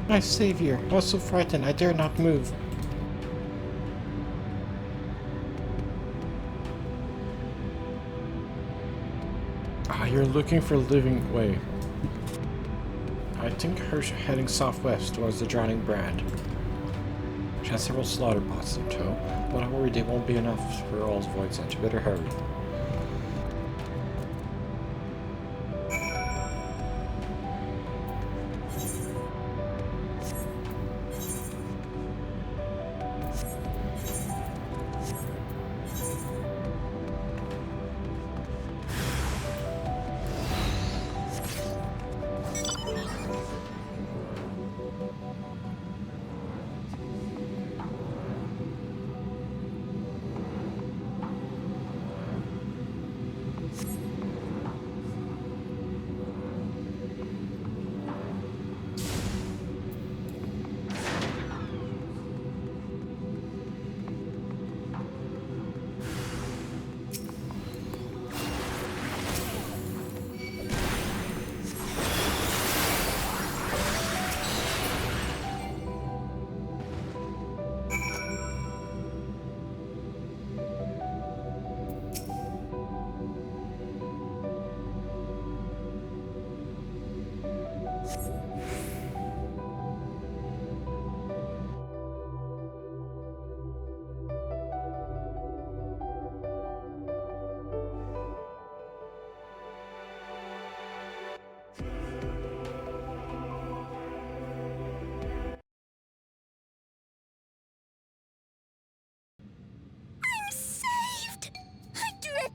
My savior, I was so frightened I dare not move. Ah, you're looking for living way. I think her heading southwest towards the Drowning Brand. She has several slaughter pots in tow, but I worry they won't be enough for all voidsents. You better hurry.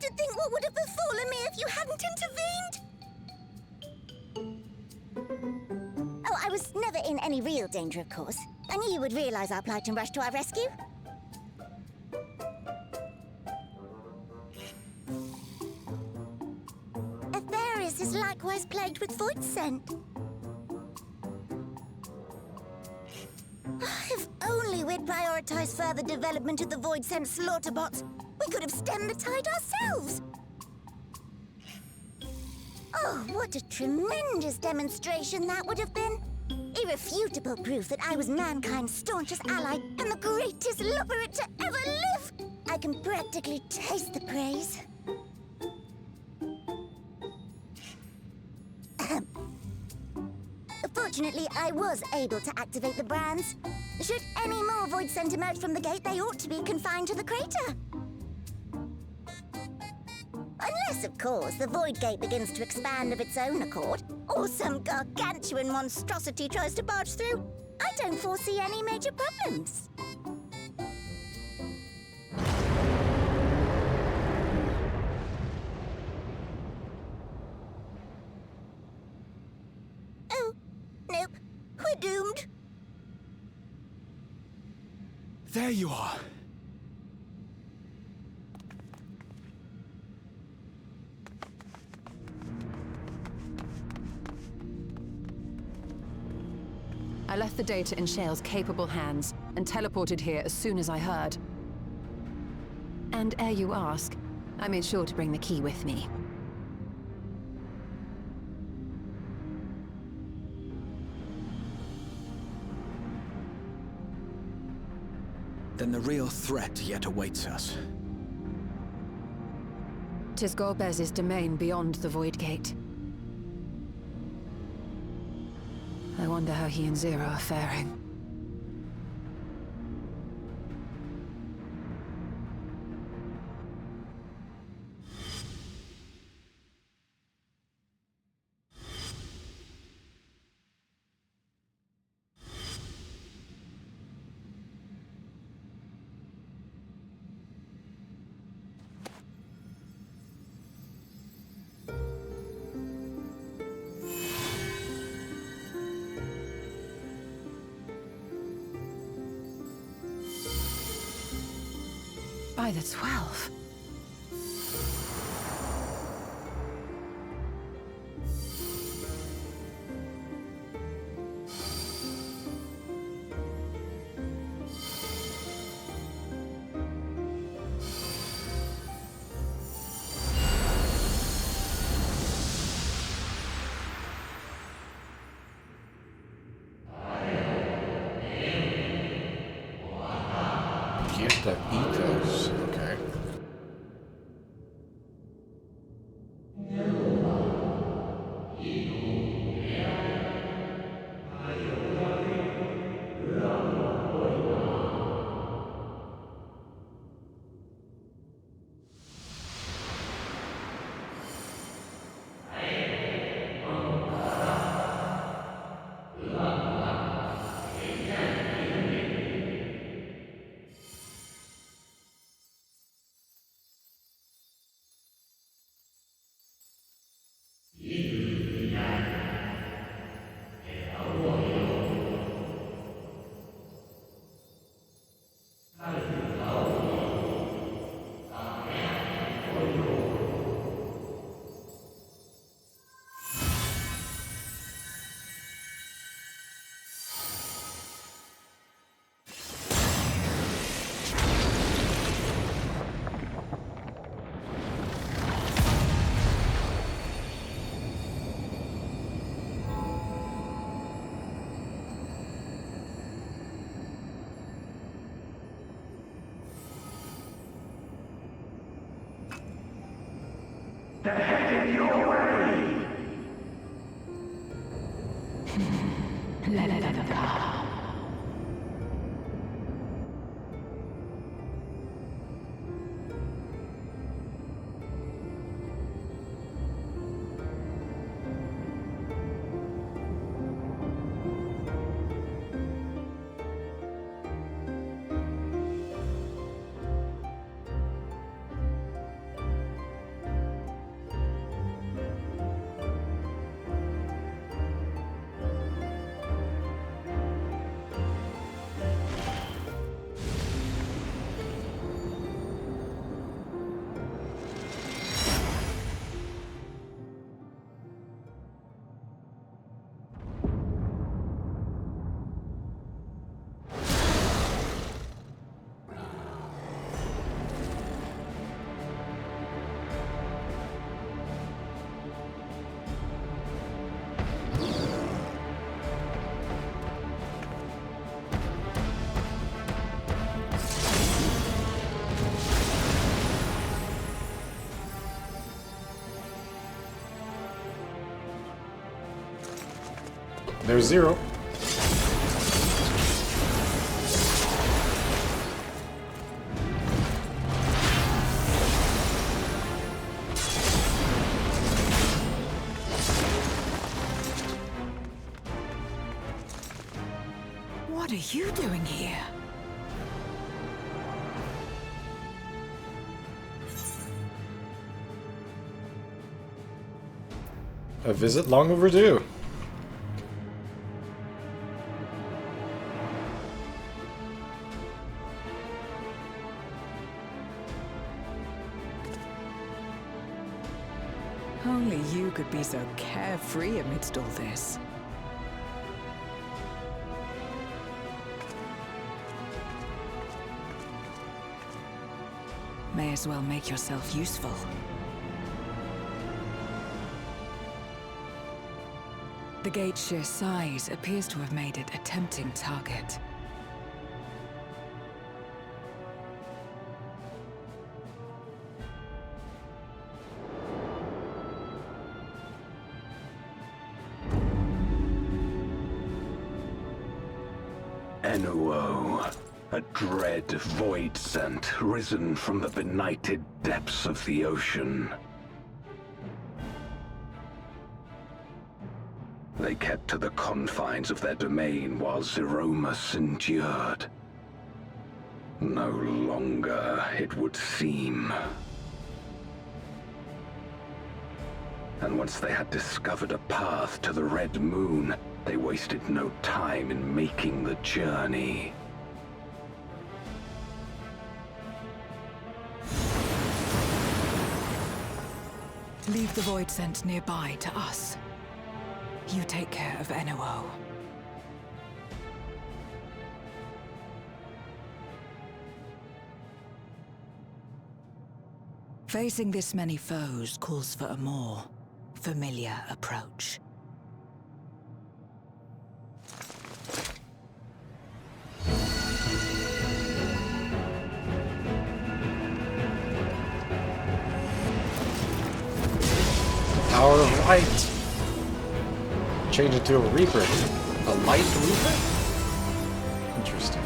To think what would have befallen me if you hadn't intervened. Oh, I was never in any real danger, of course. I knew you would realize our plight and rush to our rescue. Aether is likewise plagued with void scent. If only we'd prioritized further development of the void scent slaughter bots, we could have stemmed the tide ourselves. Oh, what a tremendous demonstration that would have been. Irrefutable proof that I was mankind's staunchest ally and the greatest lubberate to ever live. I can practically taste the praise. Fortunately, I was able to activate the brands. Should any more void scent emerge from the gate, they ought to be confined to the crater. Unless, of course, the void gate begins to expand of its own accord, or some gargantuan monstrosity tries to barge through, I don't foresee any major problems. Oh, nope. We're doomed. There you are. I left the data in Shale's capable hands and teleported here as soon as I heard. And ere you ask, I made sure to bring the key with me. Then the real threat yet awaits us. 'Tis Gorbez's domain beyond the Void Gate. I wonder how he and Zero are faring. By the 12. They're headed your way! Let them come. There's 0. What are you doing here? A visit long overdue. Only you could be so carefree amidst all this. May as well make yourself useful. The gate's sheer size appears to have made it a tempting target. Enuo, a dread voidsent risen from the benighted depths of the ocean. They kept to the confines of their domain while Zeromus endured. No longer, it would seem. And once they had discovered a path to the Red Moon, they wasted no time in making the journey. Leave the voidsent nearby to us. You take care of Enuo. Facing this many foes calls for a more familiar approach. Power of light. Change it to a Reaper. A light Reaper? Interesting.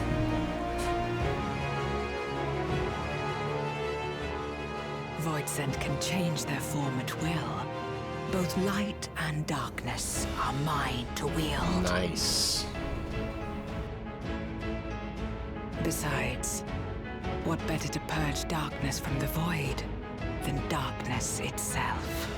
Voidsent can change their form at will. Both light and darkness are mine to wield. Nice. Besides, what better to purge darkness from the void than darkness itself?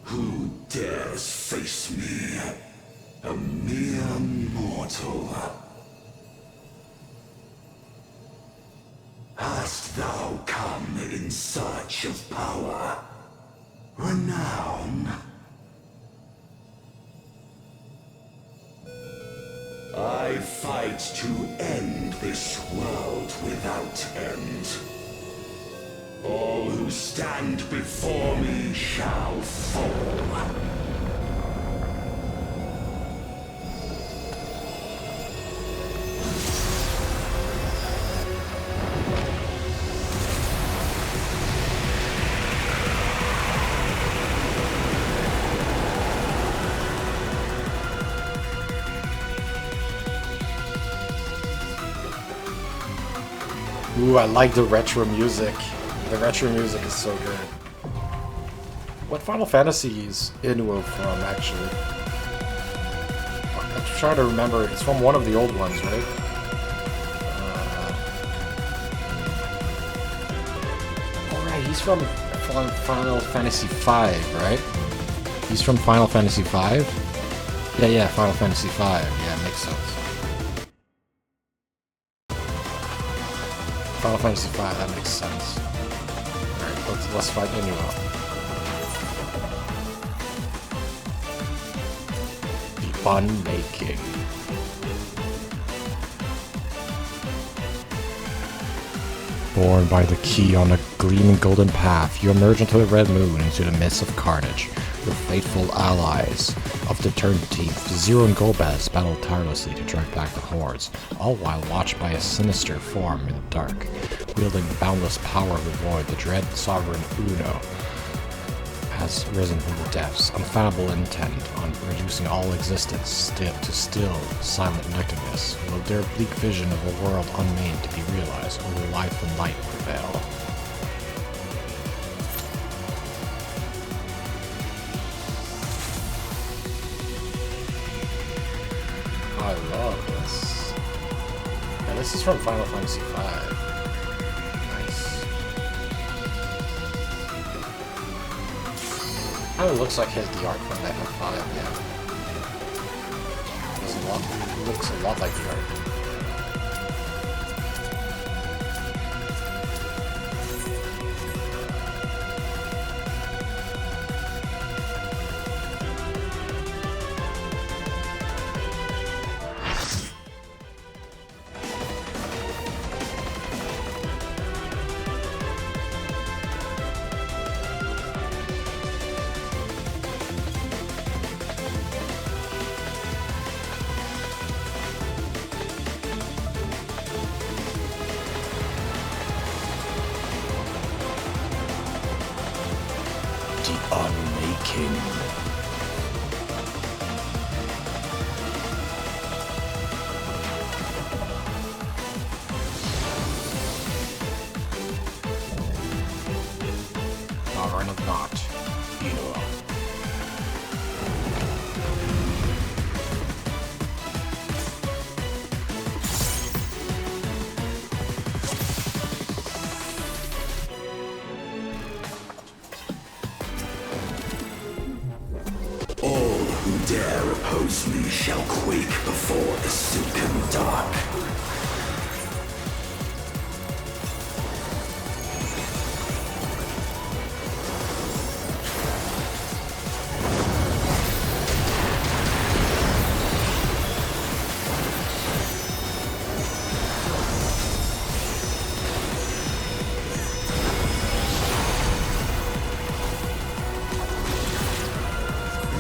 Who dares face me? A mere mortal. Hast thou come in search of power? Renown. I fight to end this world without end. All who stand before me shall fall. Ooh, I like the retro music. The retro music is so good. What Final Fantasy is Enuo from, actually? I'm trying to remember. It's from one of the old ones, right? Alright, he's from Final Fantasy V, right? He's from Final Fantasy V? Yeah, Final Fantasy V. Yeah, makes sense. Final Fantasy V, that makes sense. Alright, let's fight Enuo. The Unmaking. Born by the key on a gleaming golden path, you emerge into the red moon into the midst of carnage. Your faithful allies of the Eternity, Zero and Golbez battle tirelessly to drive back the hordes, all while watched by a sinister form in the dark. Wielding boundless power of the void, the dread sovereign Uno has risen from the depths, unfathomable intent on reducing all existence to still, silent nothingness. Will their bleak vision of a world unmade to be realized, or will life and light prevail? I love this. Yeah, this is from Final Fantasy V. Nice. Kind of looks like the art from FF5, yeah. It looks a lot like the art. Unmaking. Sovereign of Naught, Enuo. Dare oppose me shall quake before the silken dark.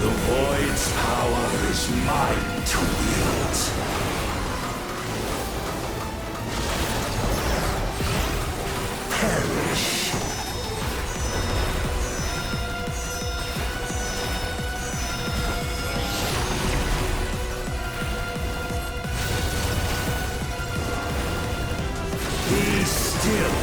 The void's power is mine to wield. Perish. Be still.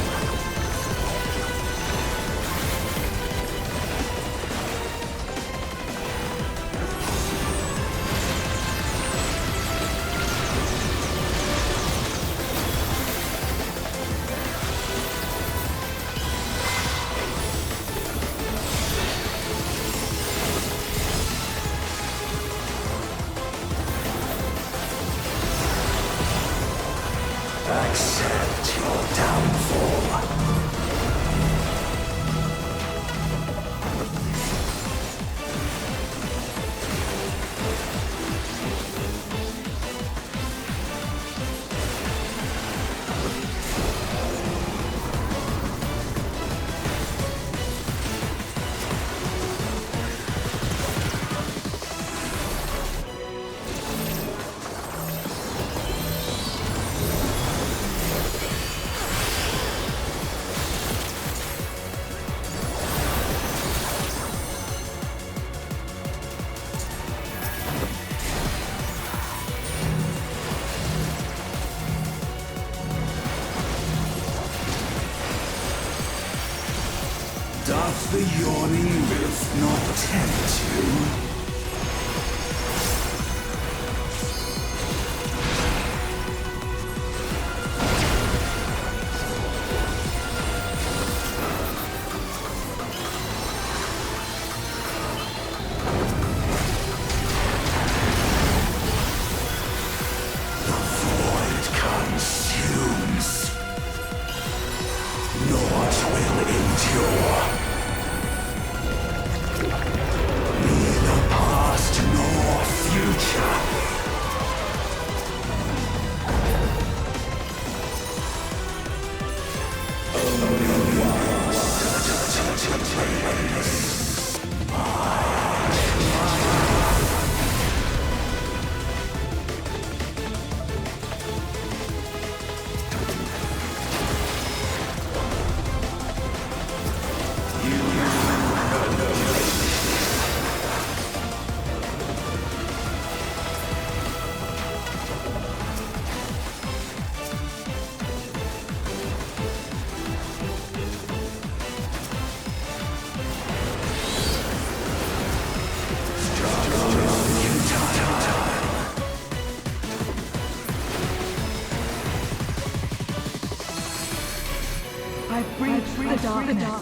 attempt to.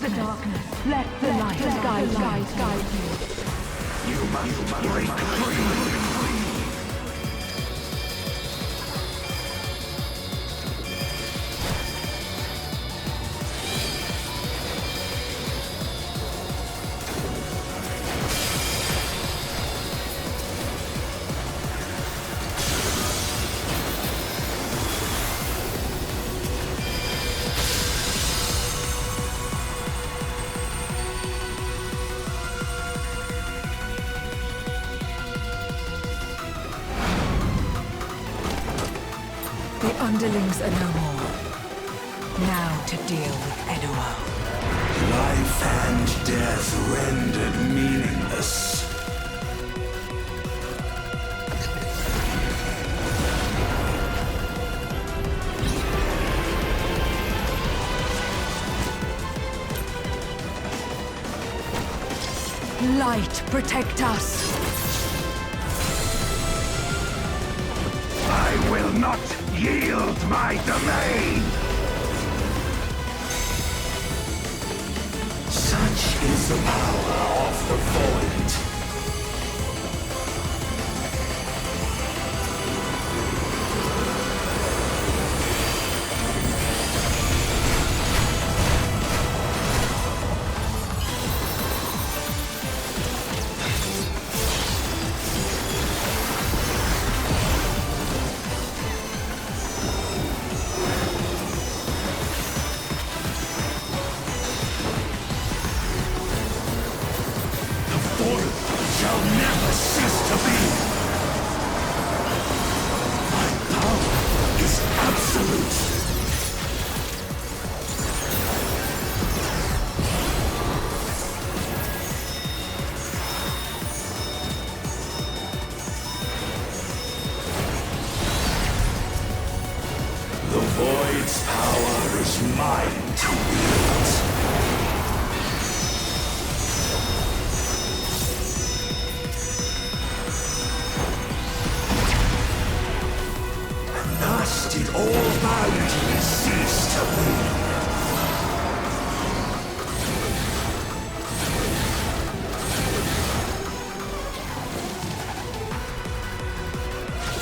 The darkness. Let the light guide you. You must break free. The underlings are no more. Now to deal with Enuo. Life and death rendered meaningless. Light, protect us! I will not yield my domain! Such is the power of the void. Shall never cease to be. My power is absolute. The void's power is mine to wield. Thus did all boundaries cease to be.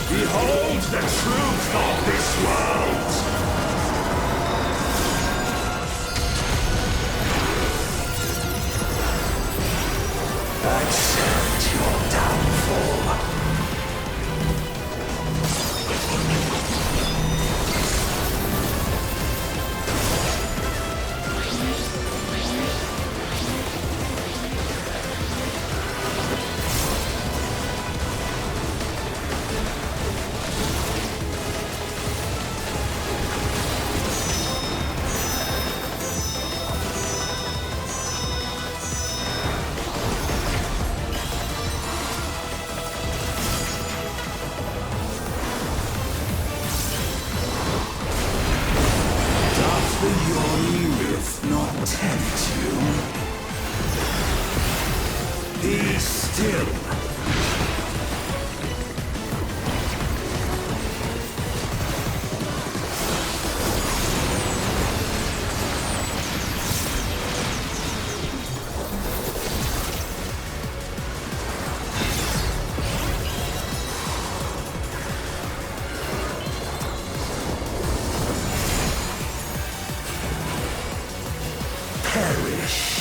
Behold the truth of this world! Accept your downfall. Be still. Perish.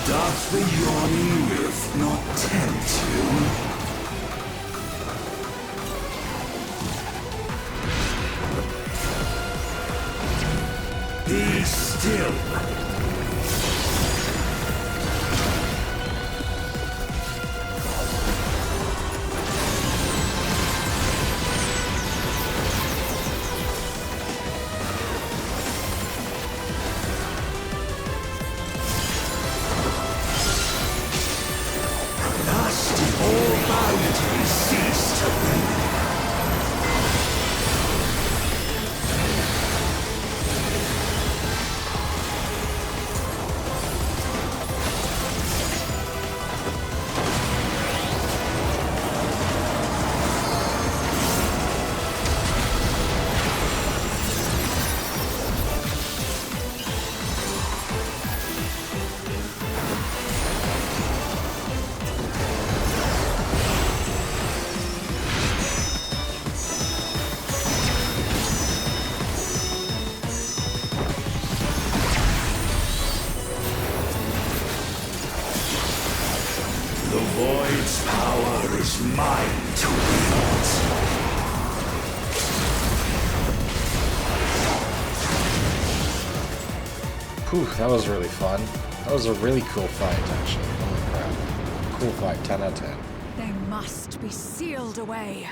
Doth the yawning rift not tempt you? Be still. Thus did all boundaries cease to be. The void's power is mine to wield. Whew, that was really fun. That was a really cool fight, actually. Holy crap. Cool fight, 10 out of 10. They must be sealed away.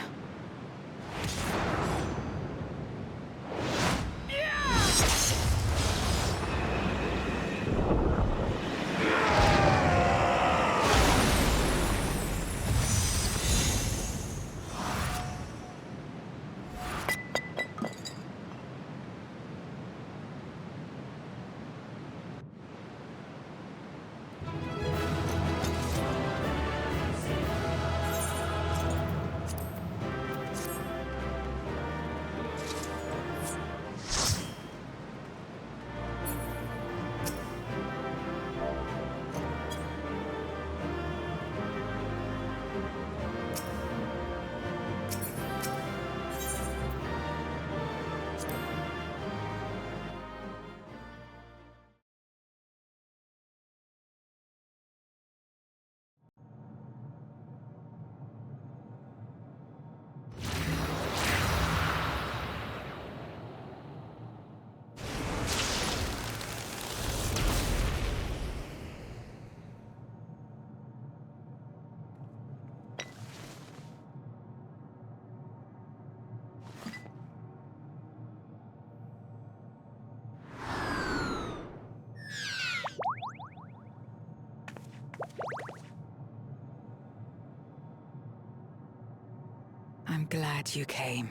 I'm glad you came.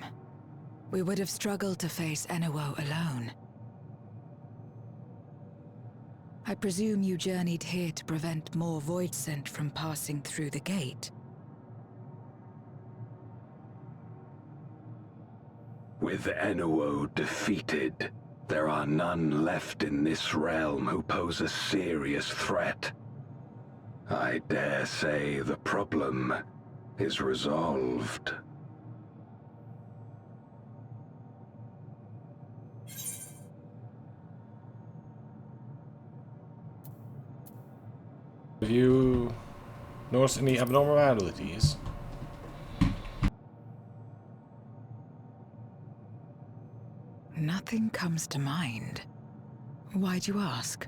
We would have struggled to face Enuo alone. I presume you journeyed here to prevent more voidsent from passing through the gate. With Enuo defeated, there are none left in this realm who pose a serious threat. I dare say the problem is resolved. Have you noticed any abnormalities? Nothing comes to mind. Why'd you ask?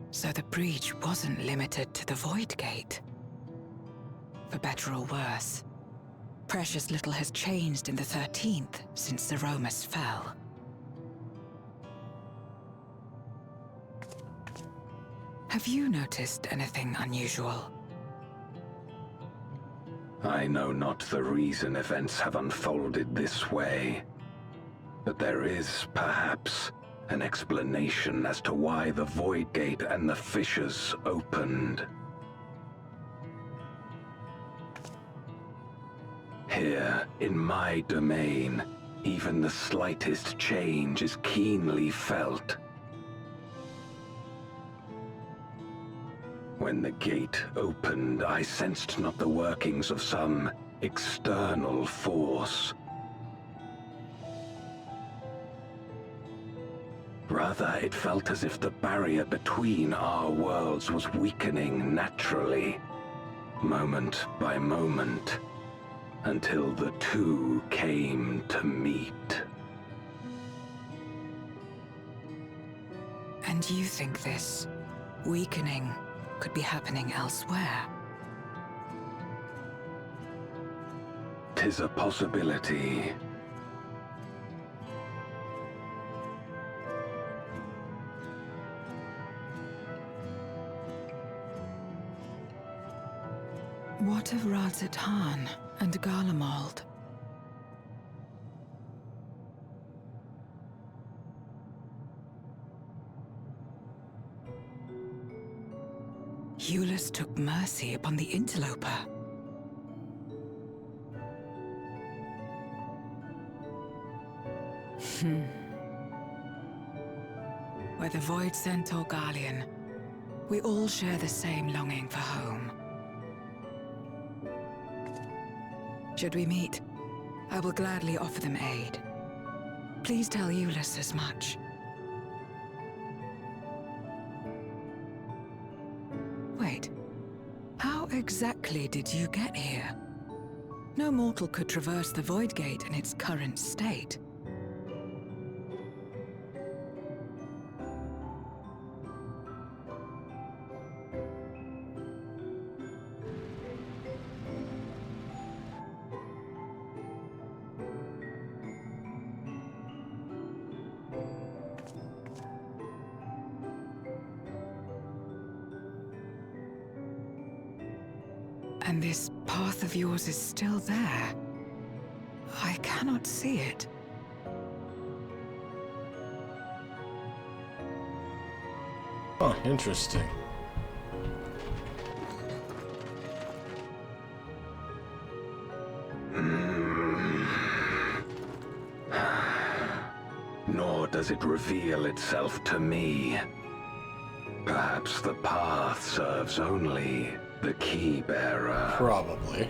So the breach wasn't limited to the Void Gate. For better or worse. Precious little has changed in the 13th since Zeromus fell. Have you noticed anything unusual? I know not the reason events have unfolded this way, but there is, perhaps, an explanation as to why the Void Gate and the fissures opened. Here, in my domain, even the slightest change is keenly felt. When the gate opened, I sensed not the workings of some external force. Rather, it felt as if the barrier between our worlds was weakening naturally, moment by moment, until the two came to meet. And you think this weakening could be happening elsewhere? 'Tis a possibility. What of Radzatan and Garlemald? Eulus took mercy upon the interloper. Whether voidsent or Garlean, we all share the same longing for home. Should we meet, I will gladly offer them aid. Please tell Eulus as much. Wait, how exactly did you get here? No mortal could traverse the Void Gate in its current state. And this path of yours is still there. I cannot see it. Oh, interesting. Nor does it reveal itself to me. Perhaps the path serves only the key bearer. Probably.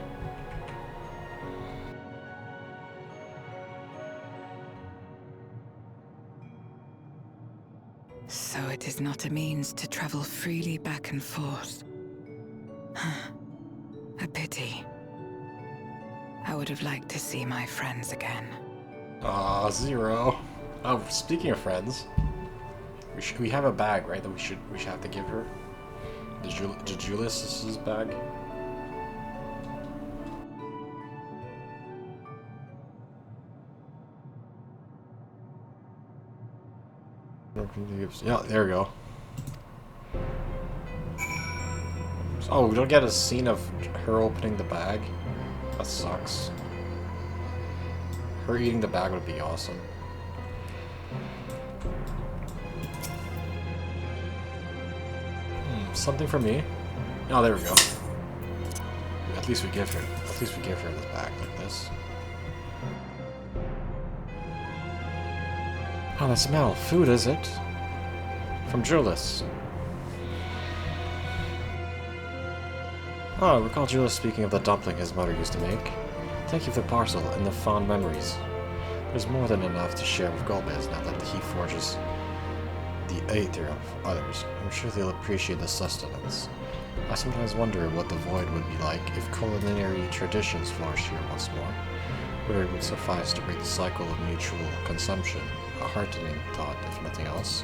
So it is not a means to travel freely back and forth. A pity. I would have liked to see my friends again. Aw, Zero. Oh, speaking of friends, we have a bag, right? That we should have to give her. The Julius's bag. Yeah, there we go. Oh, we don't get a scene of her opening the bag. That sucks. Her eating the bag would be awesome. Something for me? Oh, there we go. At least we give her this bag like this. Oh, that's metal. Food, is it? From Julius. Oh, I recall Julius speaking of the dumpling his mother used to make. Thank you for the parcel and the fond memories. There's more than enough to share with Gomez now that he forges the Aether of others. I'm sure they'll appreciate the sustenance. I sometimes wonder what the Void would be like if culinary traditions flourished here once more. Whether it would suffice to break the cycle of mutual consumption. A heartening thought, if nothing else.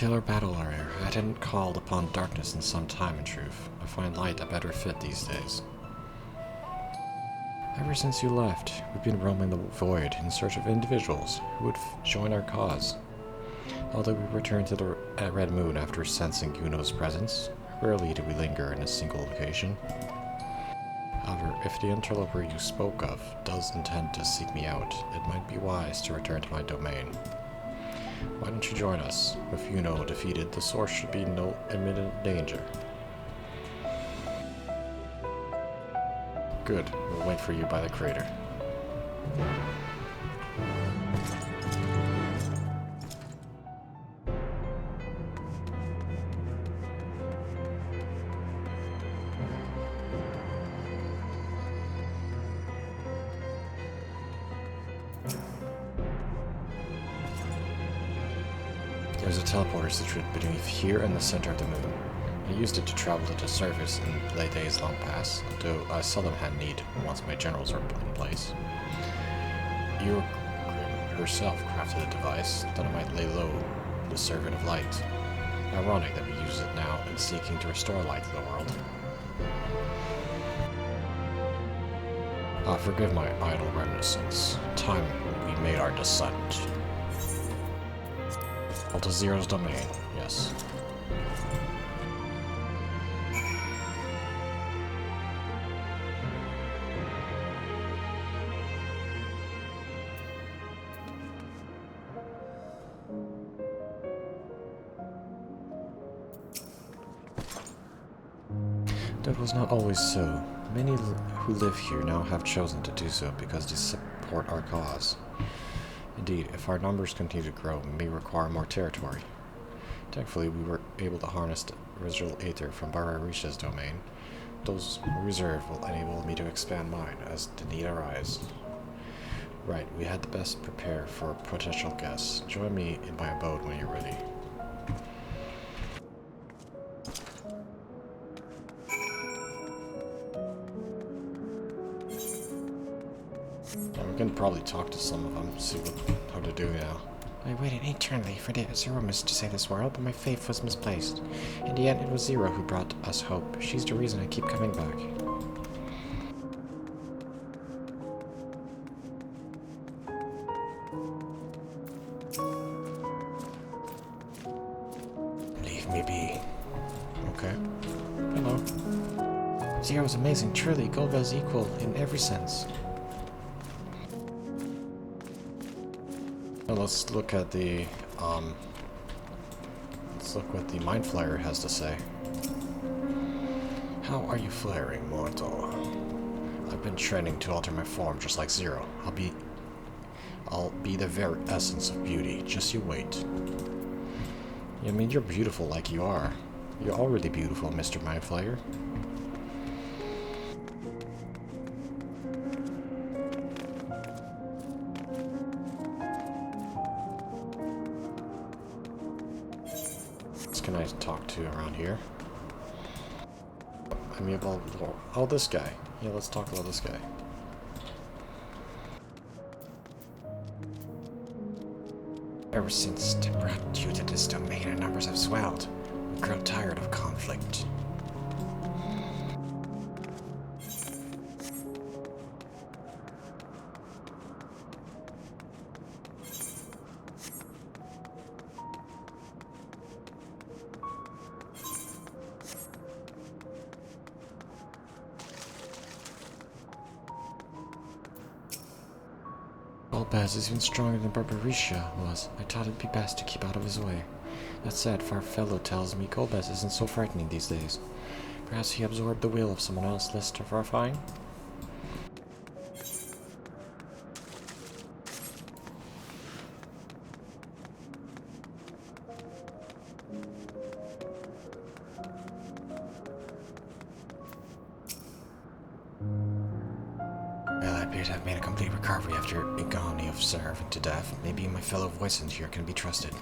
Taylor battle area. I hadn't called upon darkness in some time, in truth. I find light a better fit these days. Ever since you left, we've been roaming the void in search of individuals who would join our cause. Although we returned to the Red Moon after sensing Uno's presence, rarely do we linger in a single location. However, if the interloper you spoke of does intend to seek me out, it might be wise to return to my domain. Why don't you join us? With Uno defeated, the source should be in no imminent danger. Good. We'll wait for you by the crater. There's a teleporter situated beneath here and the center of the moon. I used it to travel to the surface in late days long past, though I seldom had need once my generals were in place. Your herself crafted a device that I might lay low the servant of light. Ironic that we use it now in seeking to restore light to the world. Forgive my idle reminiscence. Time when we made our descent. To Zero's domain, yes. That was not always so. Many who live here now have chosen to do so because they support our cause. Indeed, if our numbers continue to grow, we may require more territory. Thankfully, we were able to harness the residual Aether from Bararisha's domain. Those reserved will enable me to expand mine as the need arises. Right, we had the best prepare for potential guests. Join me in my abode when you're ready. We can probably talk to some of them, see how to do now. I waited eternally for the Zeromus to save this world, but my faith was misplaced. In the end, it was Zero who brought us hope. She's the reason I keep coming back. Leave me be. Okay. Hello. Zero's amazing, truly. Golbez's equal in every sense. Let's look at the, let's look what the Mind Flyer has to say. How are you flaring, mortal? I've been training to alter my form just like Zero. I'll be the very essence of beauty. Just you wait. I mean, you're beautiful like you are. You're already beautiful, Mr. Mind Flyer. Can I talk to around here? I mean, oh, this guy. Yeah, let's talk about this guy. Ever since Tim brought you to this domain, our numbers have swelled. We've grown tired of conflict. Golbez is even stronger than Barbarisha was. I thought it'd be best to keep out of his way. That said, Farfellow tells me Golbez isn't so frightening these days. Perhaps he absorbed the will of someone else less terrifying? I've made a complete recovery after agony of starving to death. Maybe my fellow voidsents here can be trusted.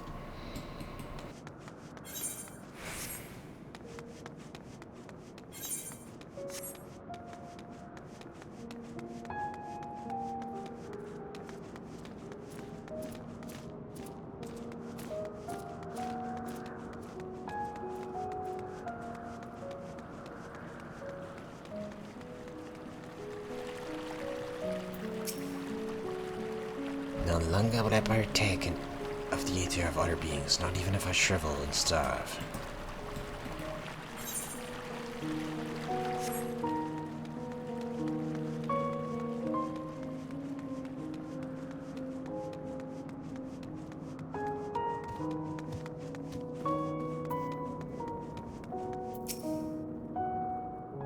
longer will I partake of the Aether of other beings, not even if I shrivel and starve.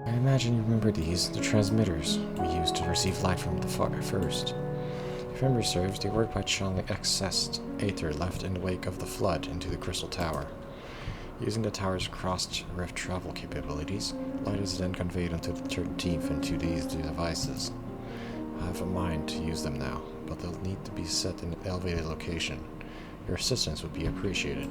I imagine you remember these, the transmitters we used to receive light from the first. If memory serves, they work by channeling excess Aether left in the wake of the flood into the Crystal Tower. Using the tower's cross-rift travel capabilities, light is then conveyed onto the 13th into these devices. I have a mind to use them now, but they'll need to be set in an elevated location. Your assistance would be appreciated.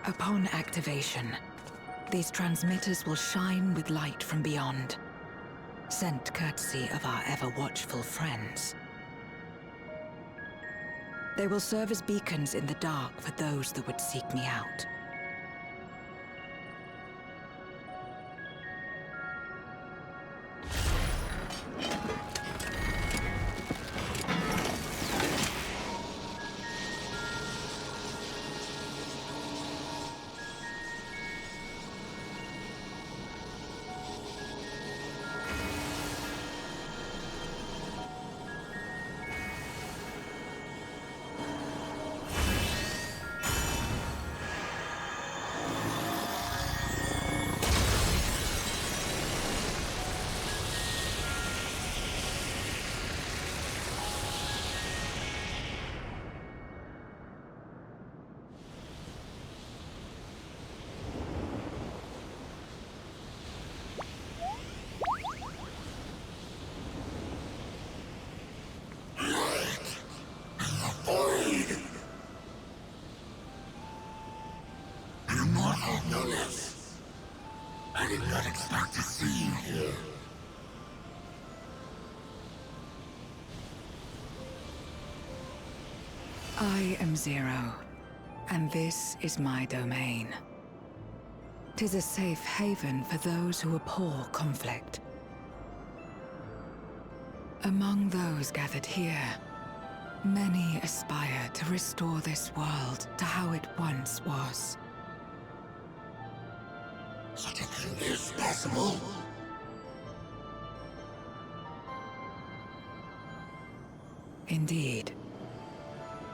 Upon activation, these transmitters will shine with light from beyond, sent courtesy of our ever-watchful friends. They will serve as beacons in the dark for those that would seek me out. I did not expect to see you here. I am Zero, and this is my domain. 'Tis a safe haven for those who abhor conflict. Among those gathered here, many aspire to restore this world to how it once was. Such a thing is possible. Indeed.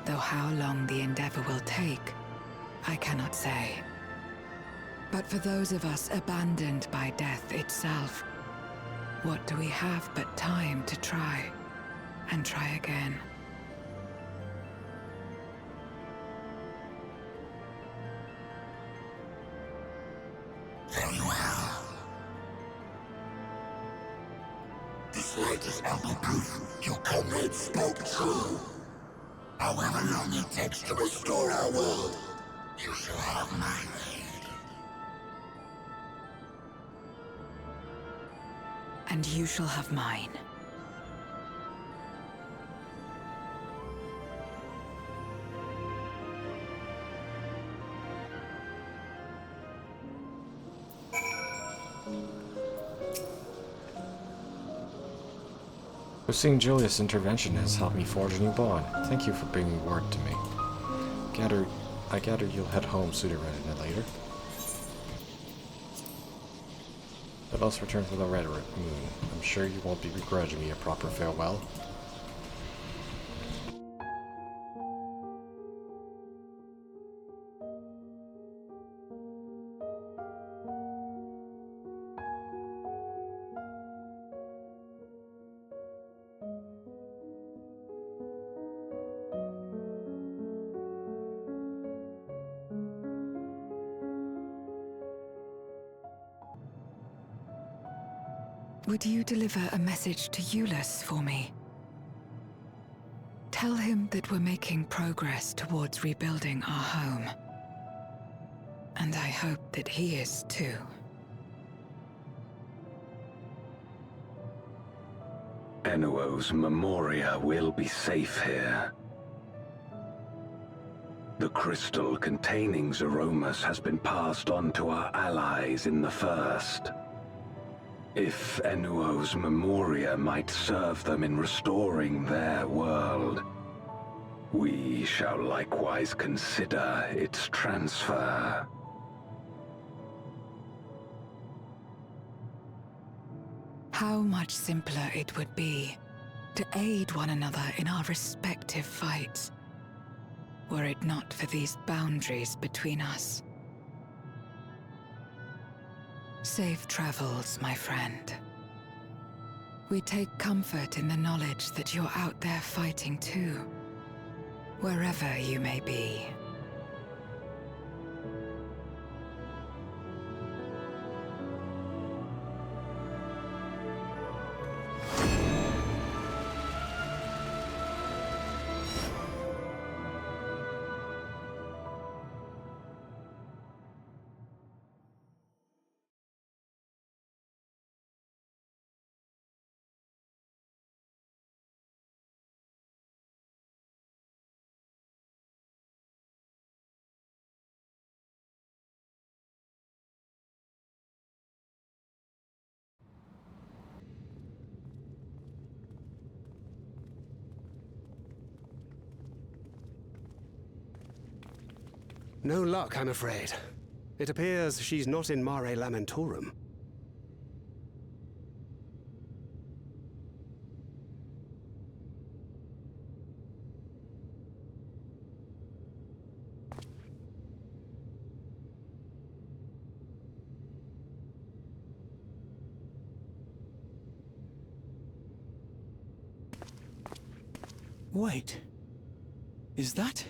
Though how long the endeavor will take, I cannot say. But for those of us abandoned by death itself, what do we have but time to try, and try again? Very well. This light is ample proof your comrade spoke true. However long it takes to restore our world, you shall have my aid. And you shall have mine. Seeing Julius' intervention has helped me forge a new bond. Thank you for bringing word to me. I gather you'll head home sooner rather than later. But let's return to the Red Moon. I'm sure you won't be begrudging me a proper farewell. Would you deliver a message to Euless for me? Tell him that we're making progress towards rebuilding our home. And I hope that he is too. Enuo's Memoria will be safe here. The crystal containing Zeromus has been passed on to our allies in the First. If Enuo's Memoria might serve them in restoring their world, we shall likewise consider its transfer. How much simpler it would be to aid one another in our respective fights, were it not for these boundaries between us. Safe travels, my friend. We take comfort in the knowledge that you're out there fighting too, wherever you may be. No luck, I'm afraid. It appears she's not in Mare Lamentorum. Wait. Is that...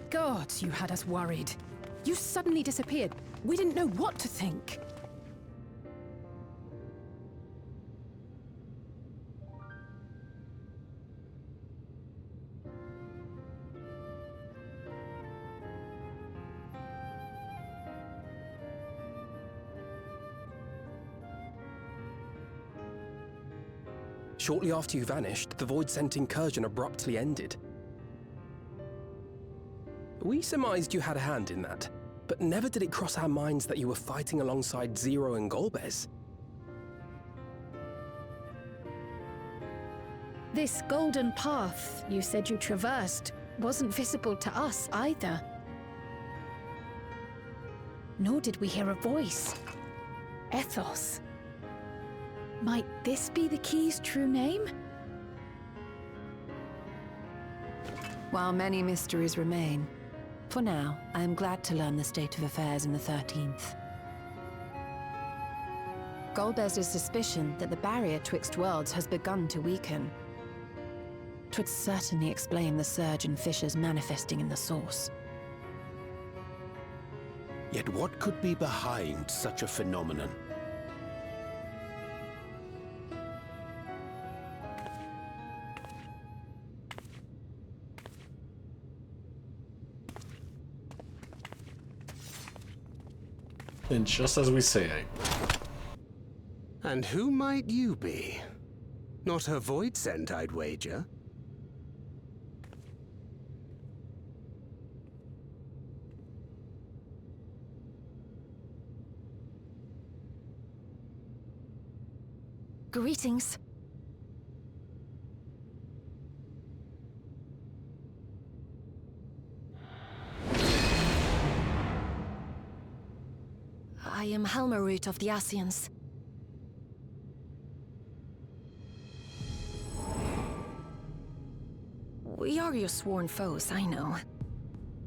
God, you had us worried. You suddenly disappeared. We didn't know what to think. Shortly after you vanished, the voidsent incursion abruptly ended. We surmised you had a hand in that, but never did it cross our minds that you were fighting alongside Zero and Golbez. This golden path you said you traversed wasn't visible to us either. Nor did we hear a voice. Ethos. Might this be the key's true name? While many mysteries remain, for now, I am glad to learn the state of affairs in the 13th. Golbez's suspicion that the barrier twixt worlds has begun to weaken. 'Twould certainly explain the surge in fissures manifesting in the source. Yet what could be behind such a phenomenon? And just as we say. And who might you be? Not her voidsent, I'd wager. Greetings. I am Helmarut of the Ascians. We are your sworn foes, I know.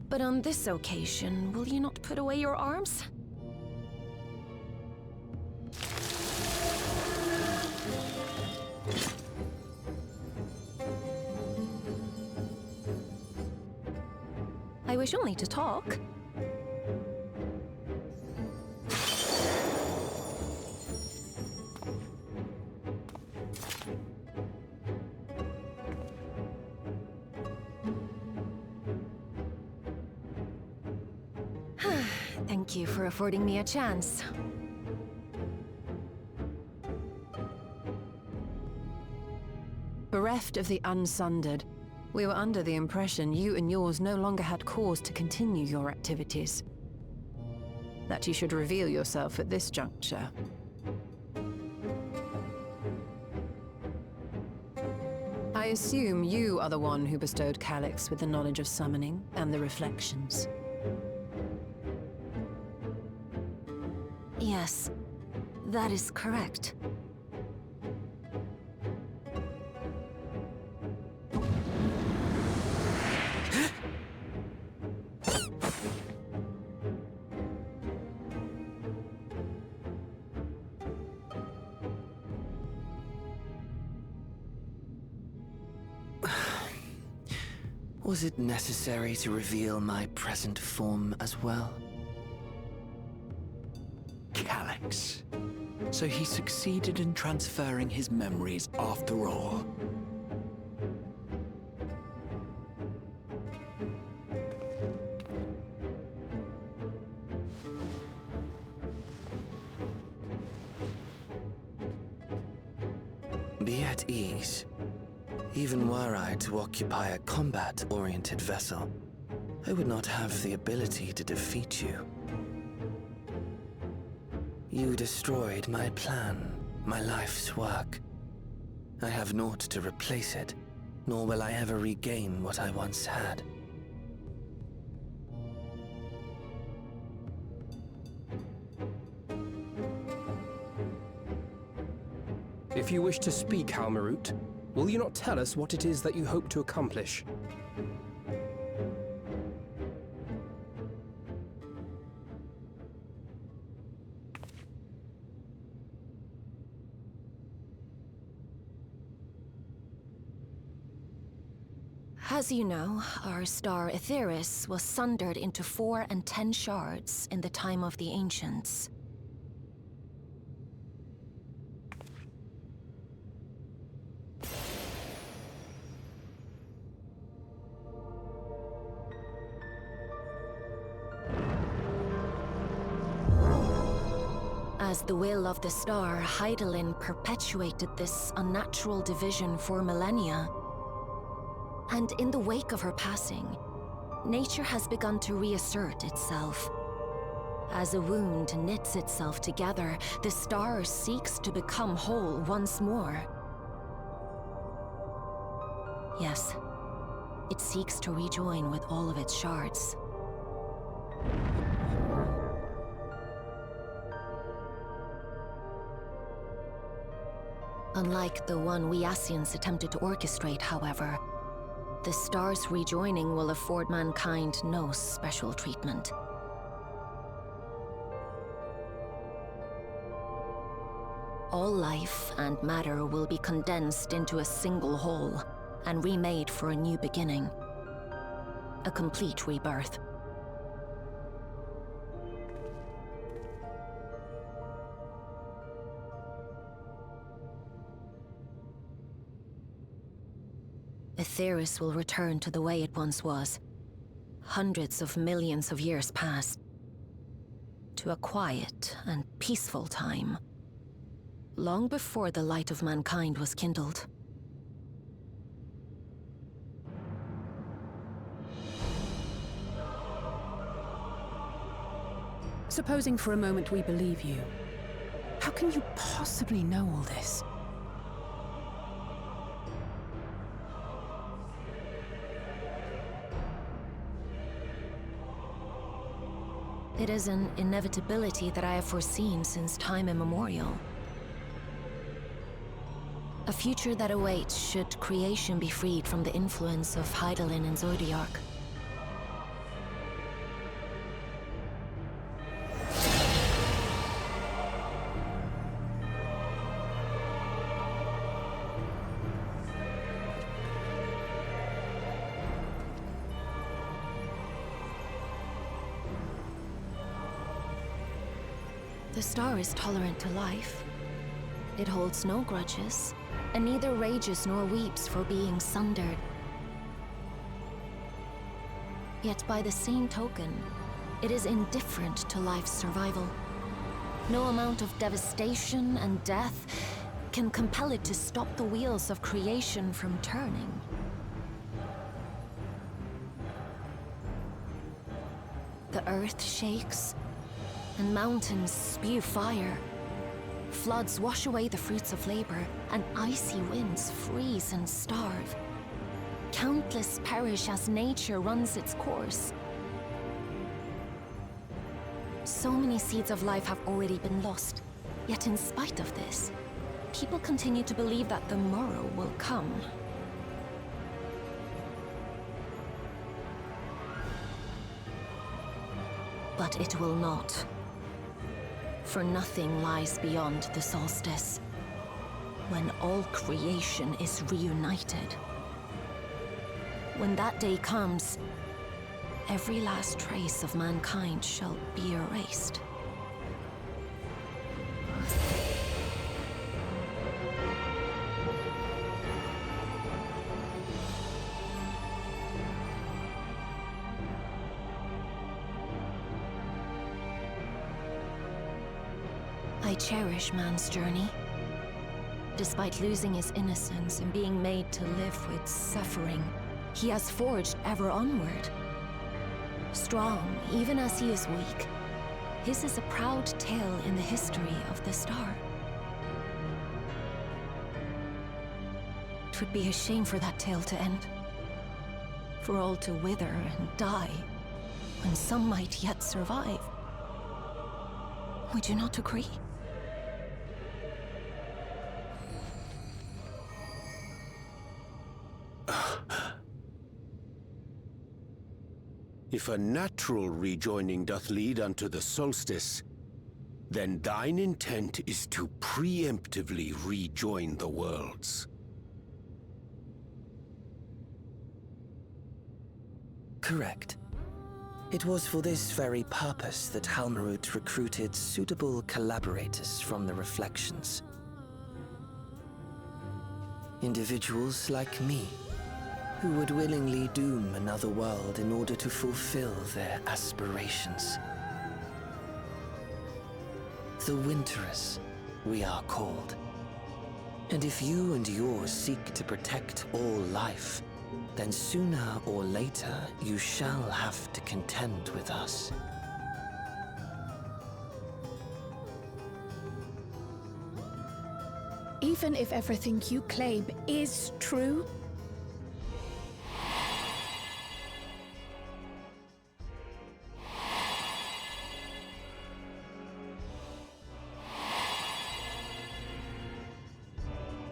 But on this occasion, will you not put away your arms? I wish only to talk. Thank you for affording me a chance. Bereft of the Unsundered, we were under the impression you and yours no longer had cause to continue your activities. That you should reveal yourself at this juncture. I assume you are the one who bestowed Calyx with the knowledge of summoning and the reflections. Yes, that is correct. Was it necessary to reveal my present form as well? Calyx. So he succeeded in transferring his memories after all. Be at ease. Even were I to occupy a combat-oriented vessel, I would not have the ability to defeat you. You destroyed my plan, my life's work. I have naught to replace it, nor will I ever regain what I once had. If you wish to speak, Helmarut, will you not tell us what it is that you hope to accomplish? As you know, our star Aetheris was sundered into 4 and 10 shards in the time of the Ancients. As the will of the star, Hydaelyn perpetuated this unnatural division for millennia. And in the wake of her passing, nature has begun to reassert itself. As a wound knits itself together, the star seeks to become whole once more. Yes, it seeks to rejoin with all of its shards. Unlike the one we Ascians attempted to orchestrate, however, the star's rejoining will afford mankind no special treatment. All life and matter will be condensed into a single whole and remade for a new beginning. A complete rebirth. Aetheris will return to the way it once was. Hundreds of millions of years past. To a quiet and peaceful time. Long before the light of mankind was kindled. Supposing for a moment we believe you. How can you possibly know all this? It is an inevitability that I have foreseen since time immemorial. A future that awaits should creation be freed from the influence of Hydaelyn and Zodiac. The star is tolerant to life. It holds no grudges, and neither rages nor weeps for being sundered. Yet by the same token, it is indifferent to life's survival. No amount of devastation and death can compel it to stop the wheels of creation from turning. The earth shakes, and mountains spew fire. Floods wash away the fruits of labor, and icy winds freeze and starve. Countless perish as nature runs its course. So many seeds of life have already been lost, yet in spite of this, people continue to believe that the morrow will come. But it will not. For nothing lies beyond the solstice, when all creation is reunited. When that day comes, every last trace of mankind shall be erased. I cherish man's journey. Despite losing his innocence and being made to live with suffering, he has forged ever onward. Strong, even as he is weak, his is a proud tale in the history of the star. It would be a shame for that tale to end. For all to wither and die, when some might yet survive. Would you not agree? If a natural rejoining doth lead unto the solstice, then thine intent is to preemptively rejoin the worlds. Correct. It was for this very purpose that Halmarut recruited suitable collaborators from the Reflections. Individuals like me, who would willingly doom another world in order to fulfill their aspirations. The Winterers, we are called. And if you and yours seek to protect all life, then sooner or later you shall have to contend with us. Even if everything you claim is true?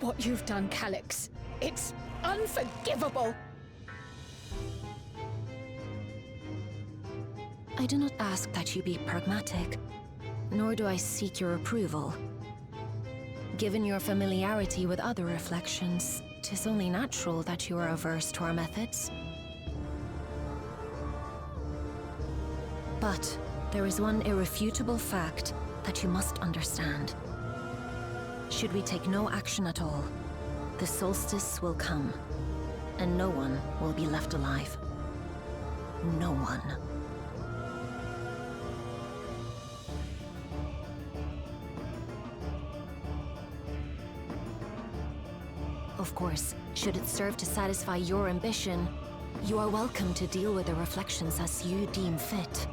What you've done, Calyx, it's unforgivable! I do not ask that you be pragmatic, nor do I seek your approval. Given your familiarity with other reflections, 'tis only natural that you are averse to our methods. But there is one irrefutable fact that you must understand. Should we take no action at all, the solstice will come, and no one will be left alive. No one. Of course, should it serve to satisfy your ambition, you are welcome to deal with the reflections as you deem fit.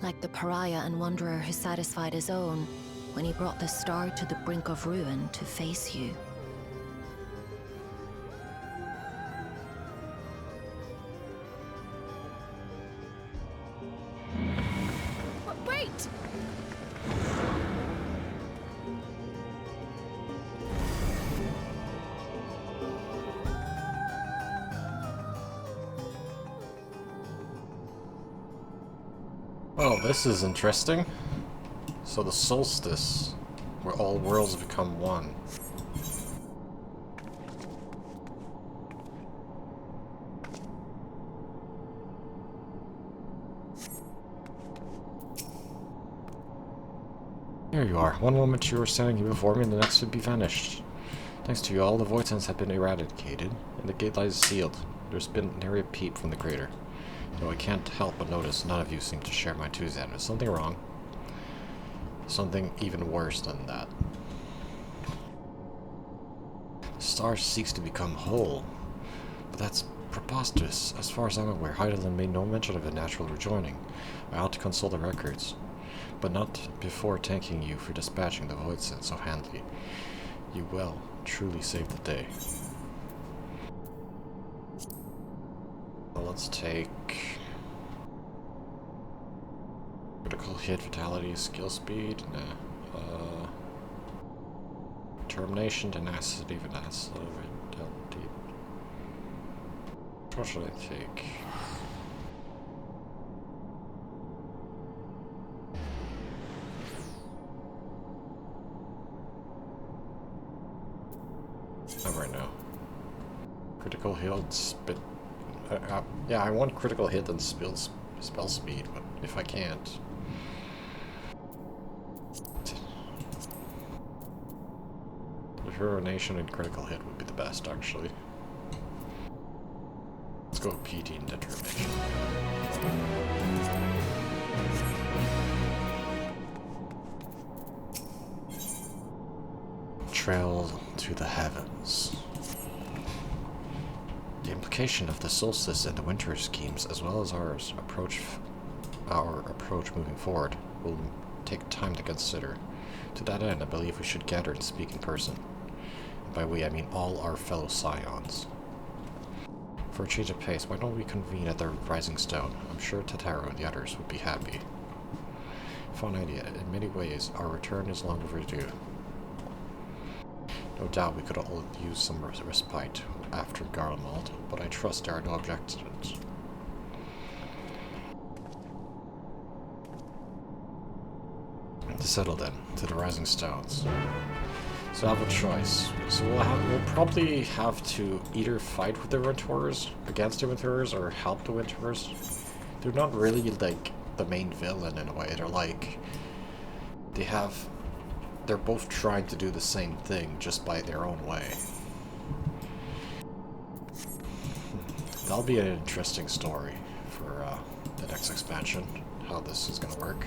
Like the pariah and wanderer who satisfied his own when he brought the star to the brink of ruin to face you. right. Oh, this is interesting. So the Solstice, where all worlds become one. Here you are. One moment you were standing here before me, and the next would be vanished. Thanks to you, all the voidsents have been eradicated, and the gate lies sealed. There's been nary a peep from the crater. Though I can't help but notice none of you seem to share my enthusiasm. Is something wrong? Something even worse than that. The star seeks to become whole. But that's preposterous. As far as I'm aware, Heidelin made no mention of a natural rejoining. I ought to consult the records. But not before thanking you for dispatching the voidsent so handily. You will truly saved the day. Well, let's take critical hit, vitality, skill speed, determination, tenacity, vitality. What should I take? Not right now. Critical hit, yeah, I want critical hit and spell speed, but if I can't... Determination and critical hit would be the best, actually. Let's go PT and determination. Trail to the heavens. The implication of the solstice and the winter schemes, as well as our approach moving forward, will take time to consider. To that end, I believe we should gather and speak in person. And by we, I mean all our fellow scions. For a change of pace, why don't we convene at the Rising Stone? I'm sure Tataro and the others would be happy. Fun idea. In many ways, our return is long overdue. No doubt we could all use some respite after Garlemald, but I trust there are no objections. To settle then, to the Rising Stones. So I have a choice. So we'll probably have to either fight with the Winterers, against the Winterers, or help the Winterers. They're not really like the main villain in a way. They're like... They're both trying to do the same thing, just by their own way. That'll be an interesting story for the next expansion, how this is going to work.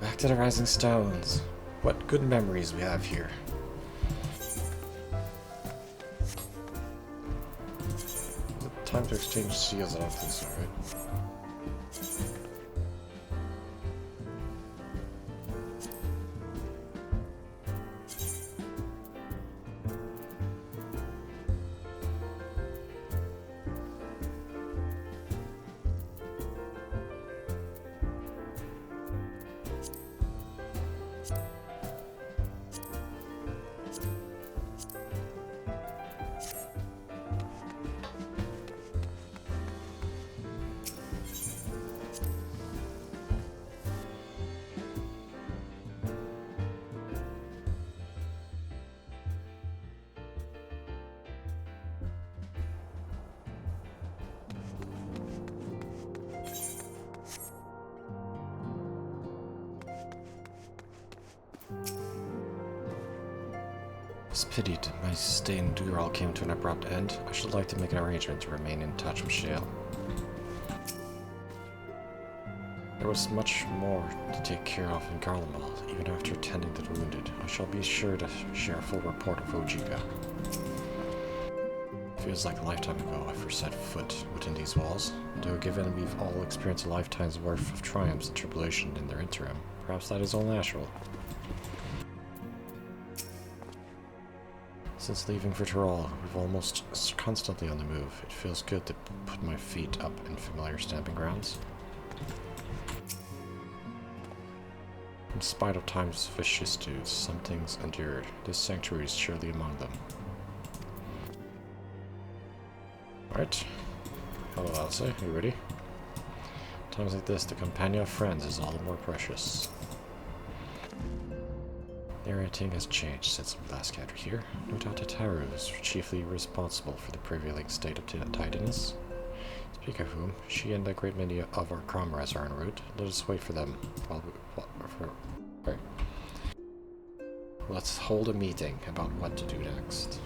Back to the Rising Stones. What good memories we have here. Time to exchange seals, I don't think so, right? a pity that my stay in Dural came to an abrupt end. I should like to make an arrangement to remain in touch with Shale. There was much more to take care of in Garlemald, even after tending to the wounded. I shall be sure to share a full report of Ojiga. Feels like a lifetime ago I first set foot within these walls. Though given we've all experienced a lifetime's worth of triumphs and tribulation in their interim, perhaps that is all natural. Since leaving for Tyrol, we're almost constantly on the move. It feels good to put my feet up in familiar stamping grounds. In spite of time's vicissitudes, some things endured. This sanctuary is surely among them. Alright. Hello, Elsa. You ready? Times like this, the companion of friends is all the more precious. Everything has changed since we last gathered here. No doubt Taru is chiefly responsible for the prevailing state of tidiness. Speak of whom, she and a great many of our comrades are en route. Let us wait for them while we... Right. Let's hold a meeting about what to do next.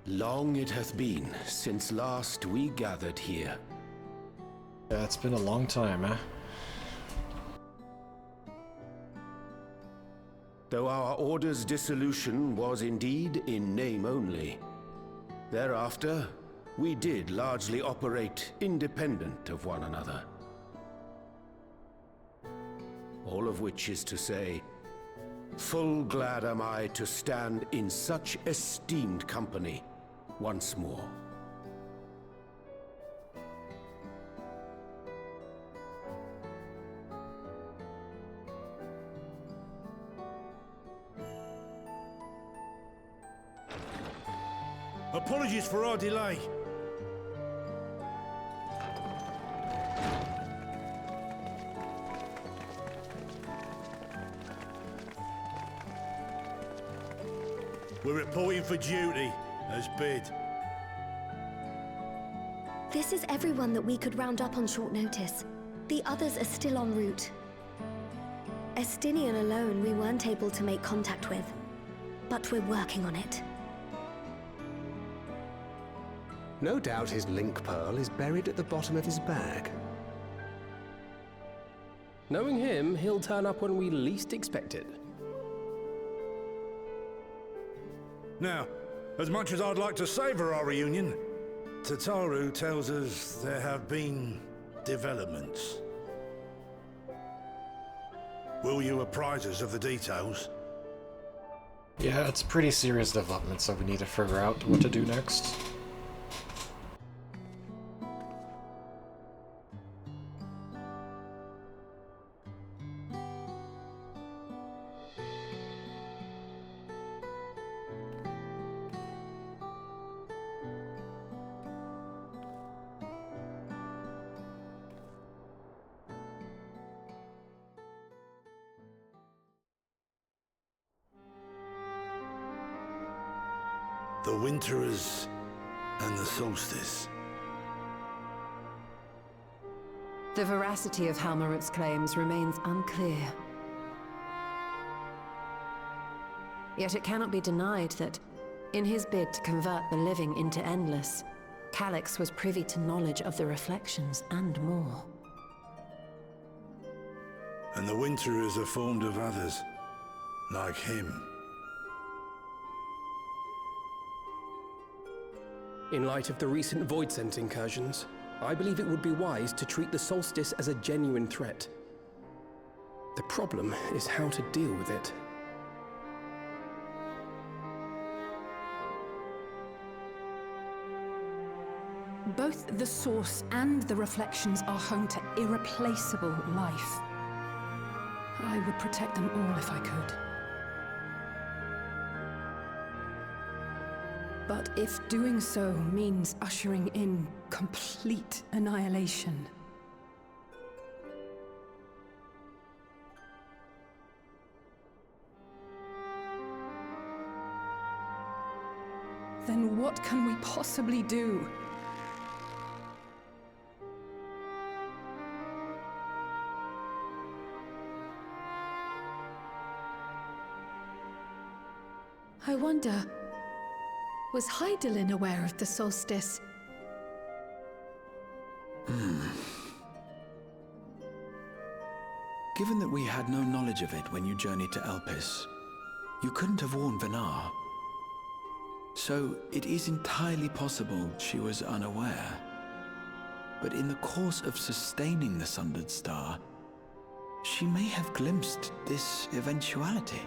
Long it hath been since last we gathered here. Yeah, it's been a long time, eh? Though our order's dissolution was indeed in name only, thereafter we did largely operate independent of one another. All of which is to say, full glad am I to stand in such esteemed company once more. Apologies for our delay. We're reporting for duty, as bid. This is everyone that we could round up on short notice. The others are still en route. Estinian alone we weren't able to make contact with, but we're working on it. No doubt his link pearl is buried at the bottom of his bag. Knowing him, he'll turn up when we least expect it. Now, as much as I'd like to savor our reunion, Tataru tells us there have been developments. Will you apprise us of the details? Yeah, it's pretty serious development, so we need to figure out what to do next. The Winterers and the Solstice. The veracity of Halmarut's claims remains unclear. Yet it cannot be denied that, in his bid to convert the living into endless, Calyx was privy to knowledge of the reflections and more. And the Winterers are formed of others, like him. In light of the recent voidsent incursions, I believe it would be wise to treat the Solstice as a genuine threat. The problem is how to deal with it. Both the Source and the Reflections are home to irreplaceable life. I would protect them all if I could. But if doing so means ushering in complete annihilation, then what can we possibly do? I wonder, was Hydaelyn aware of the Solstice? Given that we had no knowledge of it when you journeyed to Elpis, you couldn't have warned Venar. So it is entirely possible she was unaware. But in the course of sustaining the Sundered Star, she may have glimpsed this eventuality.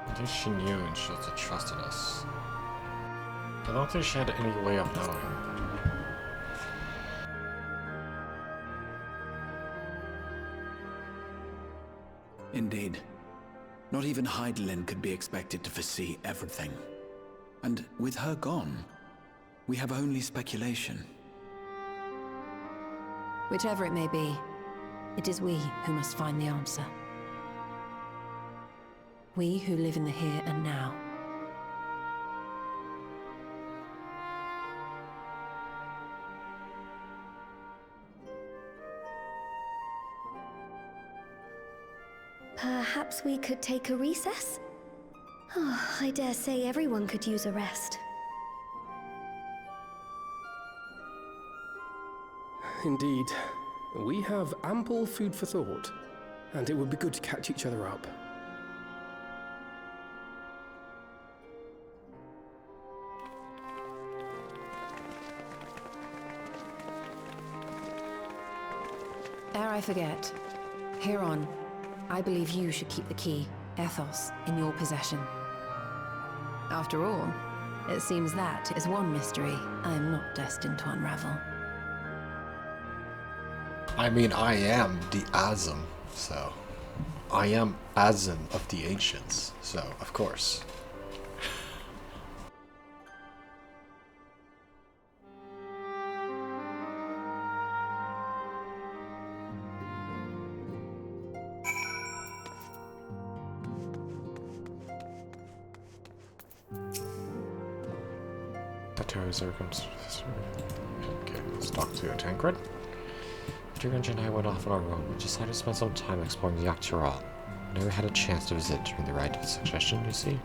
I think she knew and she also trusted us. I don't think she had any way of knowing. Indeed. Not even Hydaelyn could be expected to foresee everything. And with her gone, we have only speculation. Whichever it may be, it is we who must find the answer. We who live in the here and now. Perhaps we could take a recess? Oh, I dare say everyone could use a rest. Indeed. We have ample food for thought, and it would be good to catch each other up. Ere I forget, Heron, I believe you should keep the key, Ethos, in your possession. After all, it seems that is one mystery I am not destined to unravel. I mean, I am the Azim, so... I am Azim of the Ancients, so, of course. Okay, let's talk to Tancred. After Rinj and I went off on our own, we decided to spend some time exploring the Cactuar. We never had a chance to visit during the rite of suggestion, you see.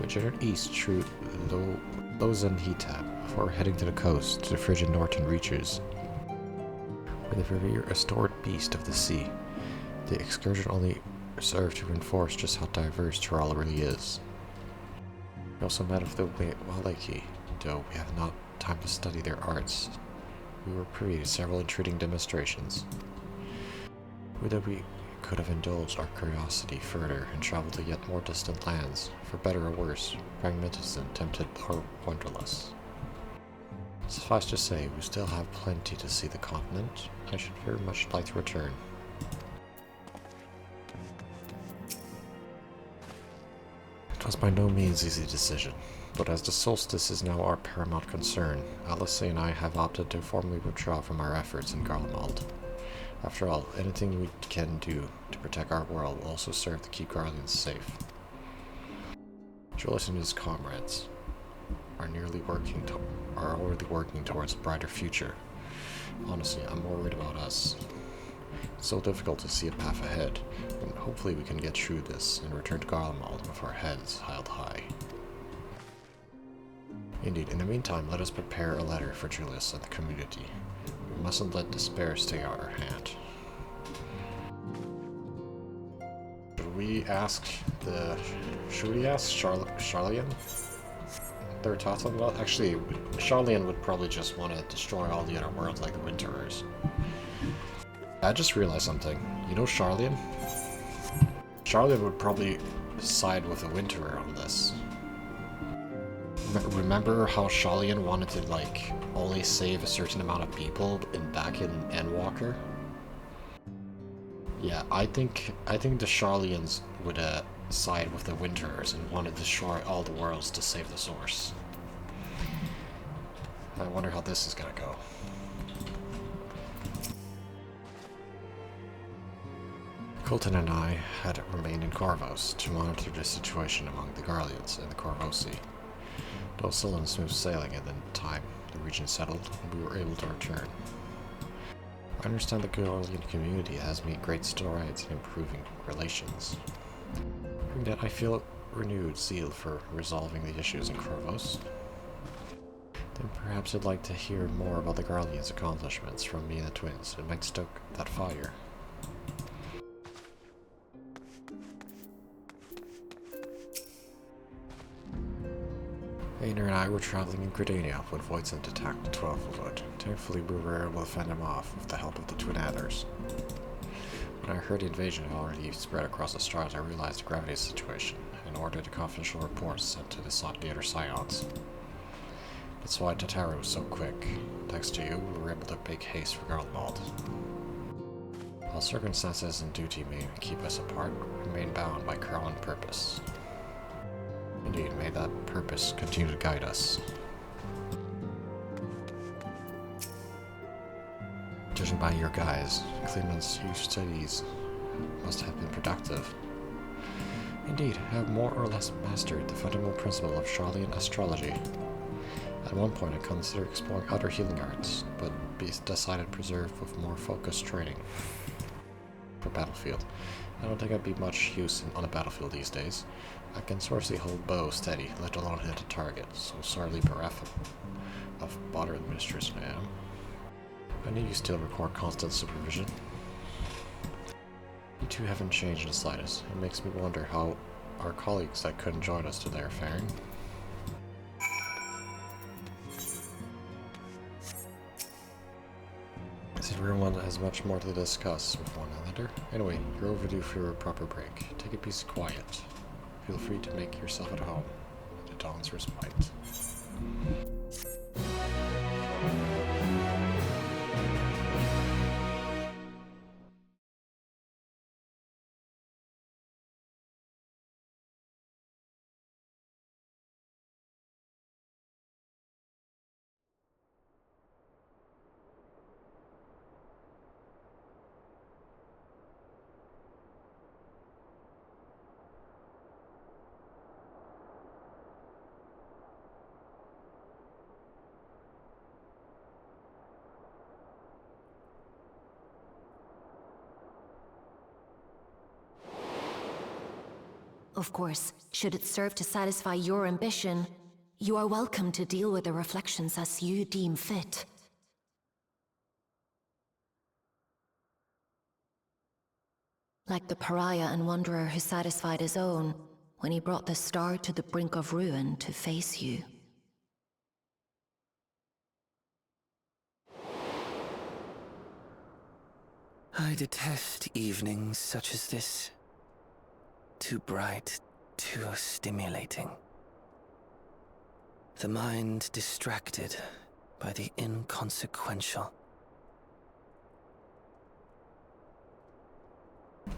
We journeyed east through Lozenhita before heading to the coast to the frigid northern reaches. With the Revere, a stored beast of the sea, the excursion only served to reinforce just how diverse Tural really is. We also met with the Walaki, though we have not time to study their arts. We were privy to several intriguing demonstrations. Whether we could have indulged our curiosity further and traveled to yet more distant lands, for better or worse, pragmatism tempted our wanderlust. Suffice to say, we still have plenty to see the continent. I should very much like to return. It was by no means easy decision, but as the Solstice is now our paramount concern, Alice and I have opted to formally withdraw from our efforts in Garlemald. After all, anything we can do to protect our world will also serve to keep Garleans safe. Julius and his comrades are already working towards a brighter future. Honestly, I'm more worried about us. It's so difficult to see a path ahead, and hopefully we can get through this and return to Garlemald with our heads held high. Indeed, in the meantime, let us prepare a letter for Julius and the community. We mustn't let despair stay out our hand. Should we ask Charlian? Their thoughts on that? Actually, Charlian would probably just want to destroy all the other worlds like the Winterers. I just realized something. You know Charlian? Charlian would probably side with the Winterer on this. Remember how Charlian wanted to, like, only save a certain amount of people back in Endwalker? Yeah, I think the Sharlians would side with the Winterers and want to destroy all the worlds to save the source. I wonder how this is gonna go. Colton and I had remained in Corvos to monitor the situation among the Garleans and the Corvosi. Though still in smooth sailing at the time, the region settled and we were able to return. I understand the Garlean community has made great strides in improving relations. Hearing that, I feel renewed zeal for resolving the issues in Corvos. Then perhaps I'd like to hear more about the Garleans' accomplishments from me and the twins. It might stoke that fire. Aether and I were traveling in Gridania when voidsent attacked the 12-foot. Thankfully, we were able to fend them off with the help of the twin Aethers. When I heard the invasion had already spread across the stars, I realized the gravity situation and ordered the confidential reports sent to the other scions. That's why Tataru was so quick. Thanks to you, we were able to make haste for Garlemald. While circumstances and duty may keep us apart, we remain bound by common purpose. Indeed, may that purpose continue to guide us. Judging by your guys, Clement's huge studies must have been productive. Indeed, I have more or less mastered the fundamental principle of Sharlian astrology. At one point I considered exploring other healing arts, but decided to preserve with more focused training for battlefield. I don't think I'd be much use on a battlefield these days. I can scarcely hold bow steady, let alone hit a target, so sorely bereft of bother administration I am. I knew you still require constant supervision. You two haven't changed in the slightest. It makes me wonder how our colleagues that couldn't join us today are faring. Everyone has much more to discuss with one another. Anyway, you're overdue for a proper break. Take a piece of quiet. Feel free to make yourself at home at the dawn's respite. Of course, should it serve to satisfy your ambition, you are welcome to deal with the reflections as you deem fit. Like the pariah and wanderer who satisfied his own when he brought the star to the brink of ruin to face you. I detest evenings such as this. Too bright, too stimulating. The mind distracted by the inconsequential.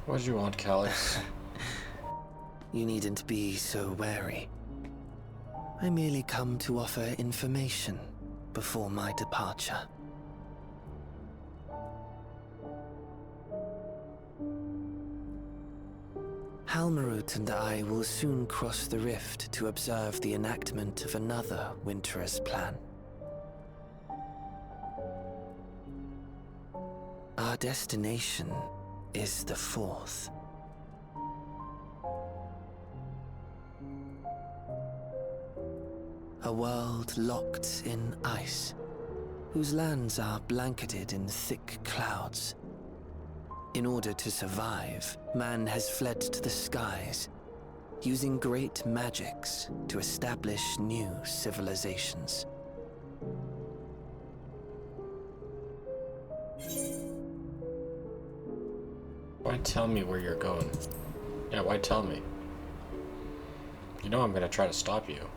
What do you want, Calyx? You needn't be so wary. I merely come to offer information before my departure. Halmarut and I will soon cross the rift to observe the enactment of another Winter's plan. Our destination is the fourth. A world locked in ice, whose lands are blanketed in thick clouds. In order to survive, man has fled to the skies, using great magics to establish new civilizations. Why tell me where you're going? Yeah, why tell me? You know I'm gonna try to stop you.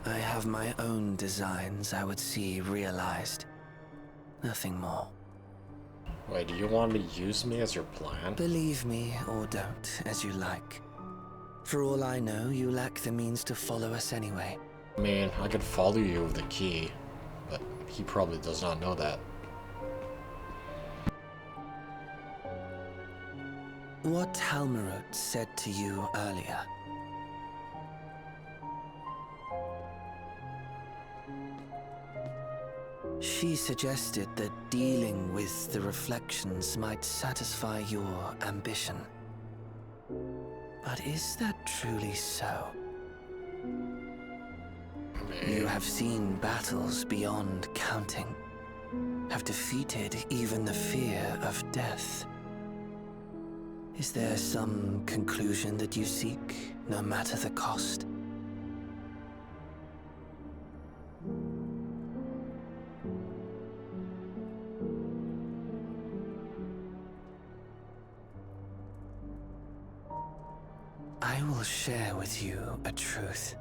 I have my own designs I would see realized. Nothing more. Wait, do you want to use me as your plan? Believe me or don't, as you like. For all I know, you lack the means to follow us anyway. I mean, I could follow you with the key, but he probably does not know that. What Halmarot said to you earlier. She suggested that dealing with the reflections might satisfy your ambition. But is that truly so? You have seen battles beyond counting, have defeated even the fear of death. Is there some conclusion that you seek, no matter the cost? I will share with you a truth.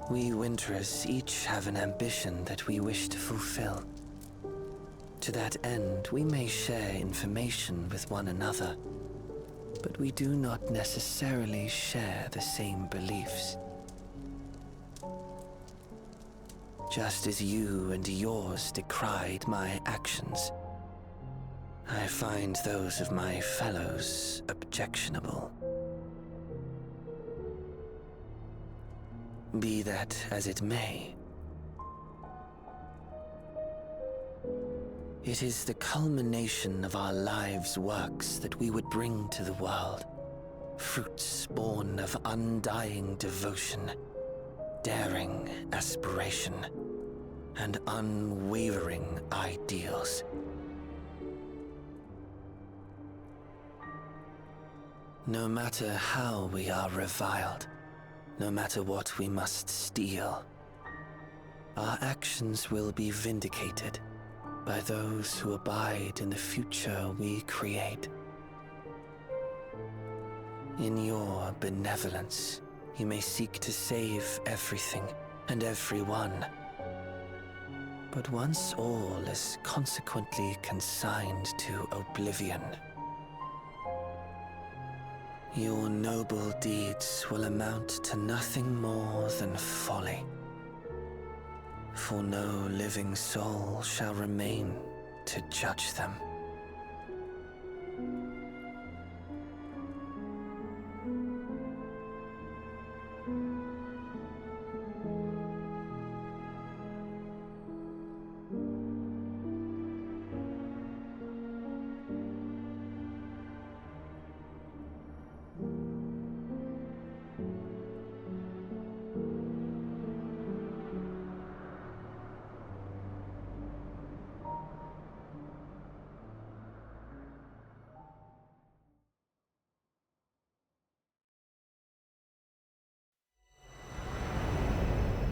We Winterers each have an ambition that we wish to fulfill. To that end, we may share information with one another, but we do not necessarily share the same beliefs. Just as you and yours decried my actions, I find those of my fellows objectionable. Be that as it may, it is the culmination of our lives' works that we would bring to the world. Fruits born of undying devotion, daring aspiration, and unwavering ideals. No matter how we are reviled, no matter what we must steal, our actions will be vindicated by those who abide in the future we create. In your benevolence, you may seek to save everything and everyone. But once all is consequently consigned to oblivion, your noble deeds will amount to nothing more than folly. For no living soul shall remain to judge them.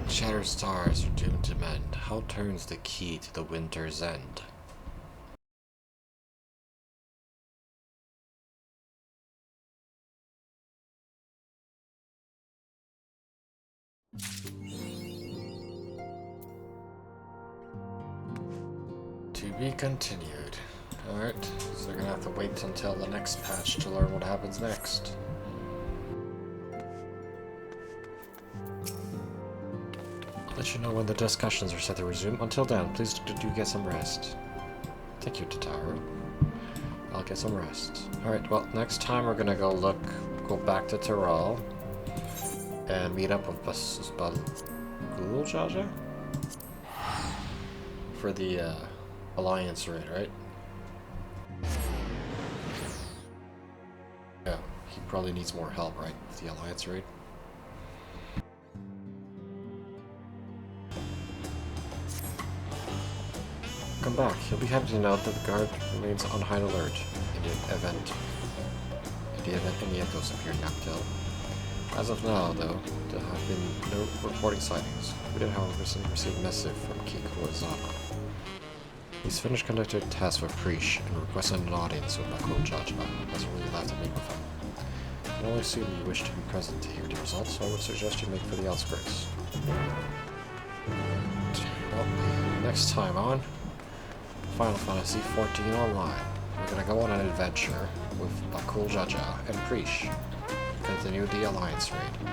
Shattered stars are doomed to mend. How turns the key to the winter's end? To be continued. Alright, so we're gonna have to wait until the next patch to learn what happens next. Let you know when the discussions are set to resume. Until then, please do get some rest. Thank you, Tataru. I'll get some rest. Alright, well, next time we're gonna go back to Tyrell and meet up with Basgul Jaja for the Alliance raid, right? Yeah, he probably needs more help, right, with the Alliance raid. Come back. He'll be happy to note that the guard remains on high alert in the event any echoes appear in Yaptel. As of now, though, there have been no reporting sightings. We did, however, receive a message from Kiko Azana. He's finished conducting tests with Preesh and requested an audience with Bako Jaja. Hasn't really left to meet with him. I can only assume you wish to be present to hear the results, so I would suggest you make for the outskirts. Well, next time on Final Fantasy XIV Online, we're gonna go on an adventure with Bakul Jaja and Preesh. Continue the Alliance raid.